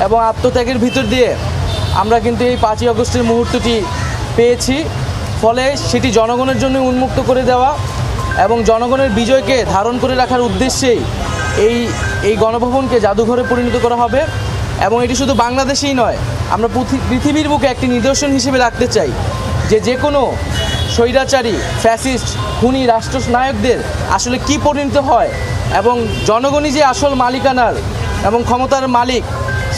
এবং আত্মত্যাগের ভিতর দিয়ে আমরা কিন্তু এই 5ই আগস্টের মুহূর্তটি পেয়েছি। ফলে সেটি জনগণের জন্য উন্মুক্ত করে দেওয়া এবং জনগণের বিজয়কে ধারণ করে রাখার উদ্দেশ্যেই এই গণভবনকে জাদুঘরে পরিণত করা হবে। এবং এটি শুধু বাংলাদেশেই নয়, আমরা পৃথিবীর বুকে একটি নিদর্শন হিসেবে রাখতে চাই যে কোনো স্বৈরাচারী, ফ্যাসিস্ট, খুনি রাষ্ট্রনায়কদের আসলে কি পরিণত হয় এবং জনগণই যে আসল মালিকানার এবং ক্ষমতার মালিক,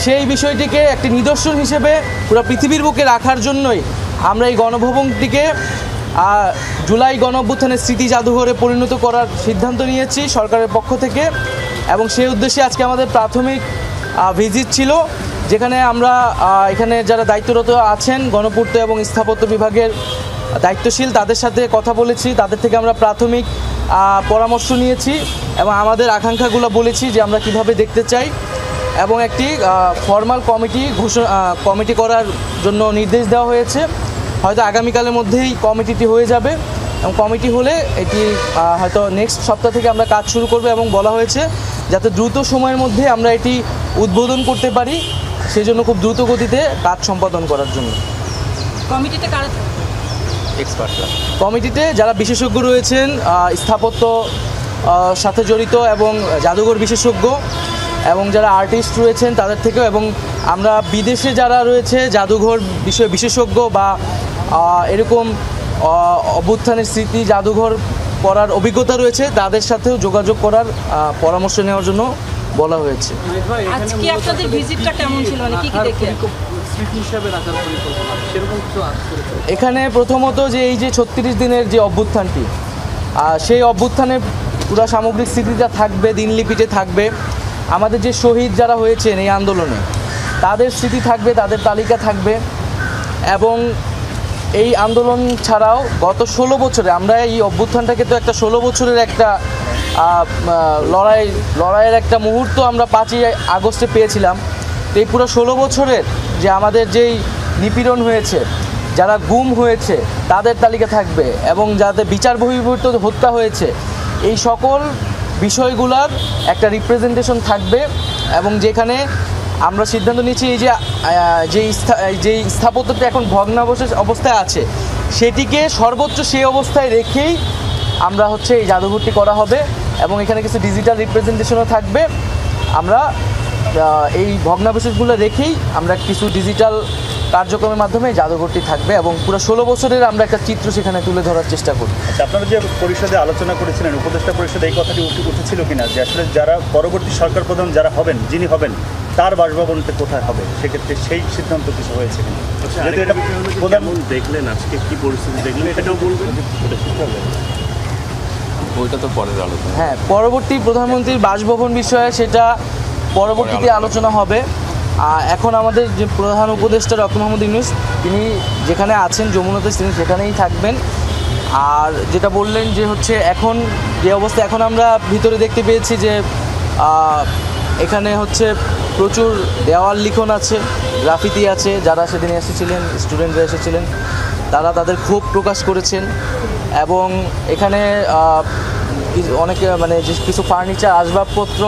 সেই বিষয়টিকে একটি নিদর্শন হিসেবে পুরো পৃথিবীর বুকে রাখার জন্যই আমরা এই গণভবনটিকে জুলাই গণঅভ্যুত্থানের স্মৃতি জাদুঘরে পরিণত করার সিদ্ধান্ত নিয়েছি সরকারের পক্ষ থেকে। এবং সেই উদ্দেশ্যে আজকে আমাদের প্রাথমিক ভিজিট ছিল, যেখানে আমরা এখানে যারা দায়িত্বরত আছেন গণপূর্ত এবং স্থাপত্য বিভাগের দায়িত্বশীল তাদের সাথে কথা বলেছি, তাদের থেকে আমরা প্রাথমিক পরামর্শ নিয়েছি এবং আমাদের আকাঙ্ক্ষাগুলো বলেছি যে আমরা কিভাবে দেখতে চাই। এবং একটি ফর্মাল কমিটি করার জন্য নির্দেশ দেওয়া হয়েছে। হয়তো আগামীকালের মধ্যেই কমিটিটি হয়ে যাবে এবং কমিটি হলে এটি হয়তো নেক্সট সপ্তাহ থেকে আমরা কাজ শুরু করব এবং বলা হয়েছে যাতে দ্রুত সময়ের মধ্যে আমরা এটি উদ্বোধন করতে পারি, সেজন্য খুব দ্রুত গতিতে কাজ সম্পাদন করার জন্য। কমিটিতে কারা এক্সপার্টরা, কমিটিতে যারা বিশেষজ্ঞ রয়েছেন স্থাপত্য সাথে জড়িত এবং জাদুঘর বিশেষজ্ঞ এবং যারা আর্টিস্ট রয়েছেন তাদের থেকেও, এবং আমরা বিদেশে যারা রয়েছে জাদুঘর বিষয়ে বিশেষজ্ঞ বা এরকম অভ্যুত্থানের স্মৃতি জাদুঘর করার অভিজ্ঞতা রয়েছে তাদের সাথেও যোগাযোগ করার পরামর্শ নেওয়ার জন্য বলা হয়েছে। আজকে আপনাদের ভিজিটটা কেমন ছিল, মানে কি কি দেখলেন? এখানে প্রথমত যে এই যে 36 দিনের যে অভ্যুত্থানটি, সেই অভ্যুত্থানের পুরো সামগ্রিক স্মৃতিটা থাকবে, দিনলিপিতে থাকবে। আমাদের যে শহীদ যারা হয়েছেন এই আন্দোলনে তাদের স্মৃতি থাকবে, তাদের তালিকা থাকবে। এবং এই আন্দোলন ছাড়াও গত 16 বছরে আমরা এই অভ্যুত্থানটাকে তো একটা 16 বছরের একটা লড়াইয়ের একটা মুহূর্ত আমরা 5ই আগস্টে পেয়েছিলাম। তো এই পুরো 16 বছরের যে আমাদের যেই নিপীড়ন হয়েছে, যারা গুম হয়েছে তাদের তালিকা থাকবে এবং যাদের বিচার বহির্ভূত হত্যা হয়েছে, এই সকল বিষয়গুলোর একটা রিপ্রেজেন্টেশন থাকবে। এবং যেখানে আমরা সিদ্ধান্ত নিয়েছি এই যে স্থাপত্যটা এখন ভগ্নাবশেষ অবস্থায় আছে সেটিকে সর্বোচ্চ সেই অবস্থায় রেখেই আমরা এই জাদুঘরটি করা হবে এবং এখানে কিছু ডিজিটাল রিপ্রেজেন্টেশনও থাকবে। আমরা এই ভগ্নাবশেষগুলো রেখেই আমরা কিছু ডিজিটাল কার্যক্রমের মাধ্যমে জাদুঘরটি থাকবে এবং পুরো 16 বছরের আমরা একটা চিত্র সেখানে তুলে ধরার চেষ্টা করি। আচ্ছা, আপনারা যে পরিষদে আলোচনা করেছিলেন, উপদেষ্টা পরিষদে এই কথাটি উঠেছিল কিনা যে আসলে যারা পরবর্তী সরকার প্রধান যারা হবেন, যিনি হবেন, তার বাসভবনটা কোথায় হবে, সেক্ষেত্রে সেই সিদ্ধান্ত কিছু হয়েছে কিনা? যদি এটা প্রধান দেখলেন আজকে কি পরিস্থিতি দেখলেন এটাও বলবেন, ওইটা তো পরের আলোচনা। হ্যাঁ, পরবর্তী প্রধানমন্ত্রীর বাসভবন বিষয়ে সেটা পরবর্তীতে আলোচনা হবে। এখন আমাদের যে প্রধান উপদেষ্টা ডক্টর মোহাম্মদ ইউনূস তিনি যেখানে আছেন যমুনাতে, তিনি সেখানেই থাকবেন। আর যেটা বললেন যে এখন যে অবস্থা এখন আমরা ভিতরে দেখতে পেয়েছি যে এখানে প্রচুর দেওয়াল লিখন আছে, গ্রাফিতি আছে। যারা সেদিন এসেছিলেন, স্টুডেন্টরা এসেছিলেন, তারা তাদের ক্ষোভ প্রকাশ করেছেন। এবং এখানে অনেকে যে কিছু ফার্নিচার, আসবাবপত্র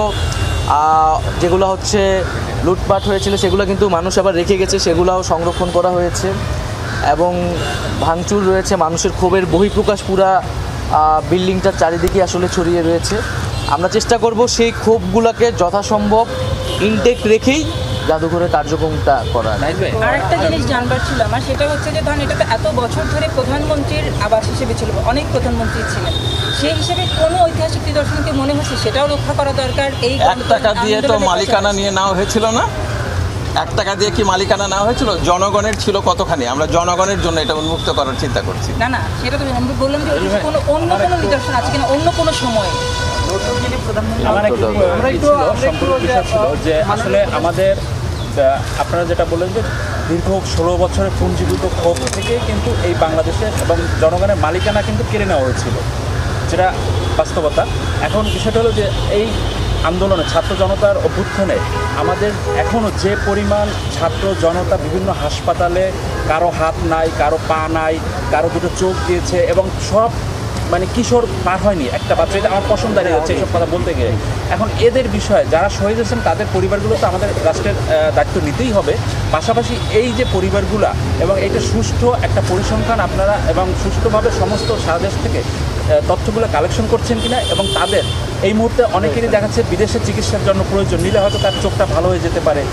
যেগুলো লুটপাট হয়েছিল সেগুলো কিন্তু মানুষ আবার রেখে গেছে, সেগুলোও সংরক্ষণ করা হয়েছে। এবং ভাঙচুর রয়েছে, মানুষের ক্ষোভের বহিঃপ্রকাশ পুরা বিল্ডিংটার চারিদিকে ছড়িয়ে রয়েছে। আমরা চেষ্টা করব সেই ক্ষোভগুলোকে যথাসম্ভব ইনটেক্ট রেখেই জাদুঘরের কার্যক্রমটা করা। আরেকটা জিনিস জানবার ছিল আমার, সেটা যে ধরুন এটা তো এত বছর ধরে প্রধানমন্ত্রীর আবাস হিসেবে ছিল, অনেক প্রধানমন্ত্রী ছিলেন, সেই হিসেবে কোনো ঐতিহাসিক নিদর্শনকে মনে হচ্ছে সেটাও রক্ষা করা দরকার। এই 1 টাকা দিয়ে তো মালিকানা নিয়ে নেওয়া হয়েছিল না? 1 টাকা দিয়ে কি মালিকানা নেওয়া হয়েছিল? জনগণের ছিল কতখানি? আমরা জনগণের জন্য এটা উন্মুক্ত করার চিন্তা করছি। না, সেটা তো আমি বললাম যে অন্য কোনো নিদর্শন আছে কিনা, অন্য কোনো সময়। যে আসলে আমাদের আপনারা যেটা বললেন যে দীর্ঘ 16 বছরের পুঞ্জীভূত ক্ষোভ থেকে কিন্তু এই বাংলাদেশে এবং জনগণের মালিকানা কিন্তু কেড়ে নেওয়া হয়েছিল, যেটা বাস্তবতা। এখন বিষয়টা হলো যে এই আন্দোলনে ছাত্র জনতার অভ্যুত্থানে আমাদের এখনও যে পরিমাণ ছাত্র জনতা বিভিন্ন হাসপাতালে, কারো হাত নাই, কারো পা নাই, কারো দুটো চোখ দিয়েছে এবং সব মানে কিশোর পার হয়নি একটা বাচ্চা, এটা আমার পছন্দ দাঁড়িয়ে যাচ্ছে এইসব কথা বলতে গেলে। এখন এদের বিষয়ে যারা শহীদ হয়েছেন তাদের পরিবারগুলো তো আমাদের রাষ্ট্রের দায়িত্ব নিতেই হবে। পাশাপাশি এই যে পরিবারগুলা এবং এটা সুষ্ঠু একটা পরিসংখ্যান আপনারা এবং সুষ্ঠুভাবে সমস্ত সারা দেশ থেকে তথ্যগুলো কালেকশন করছেন কিনা, এবং তাদের এই মুহূর্তে অনেকেরই দেখাচ্ছে বিদেশে চিকিৎসার জন্য প্রয়োজন, নিলে হয়তো তার চোখটা ভালো হয়ে যেতে পারে,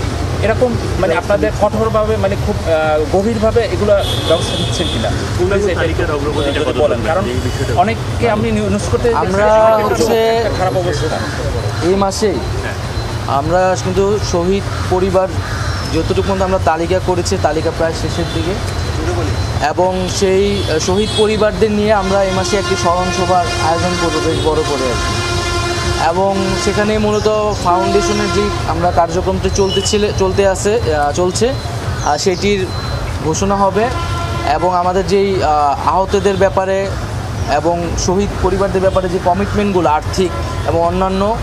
এরকম মানে আপনাদের কঠোরভাবে মানে খুব গভীরভাবে এগুলো ব্যবস্থা নিচ্ছেন কিনা তালিকার অগ্রগতিটা যদি কত বলেন, দূর? কারণ এই বিষয়টা অনেককে আমি নিউজ করতে দেখছি, আমরা একটা হচ্ছে- একটা খারাপ অবস্থা। এই মাসেই আমরা কিন্তু শহীদ পরিবার যতটুকু পর্যন্ত আমরা তালিকা করেছি, তালিকা প্রায় শেষের দিকে, এবং সেই শহীদ পরিবারদের নিয়ে আমরা এই মাসে একটি স্মরণ সভার আয়োজন করবো বেশ বড় করে আর কি। এবং সেখানে মূলত ফাউন্ডেশনের যে আমরা কার্যক্রমটি চলছে সেটির ঘোষণা হবে, এবং আমাদের যেই আহতদের ব্যাপারে এবং শহীদ পরিবারদের ব্যাপারে যে কমিটমেন্টগুলো আর্থিক এবং অন্যান্য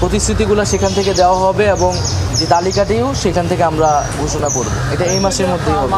প্রতিশ্রুতিগুলো সেখান থেকে দেওয়া হবে, এবং যে তালিকাটিও সেখান থেকে আমরা ঘোষণা করব। এটা এই মাসের মধ্যেই হবে।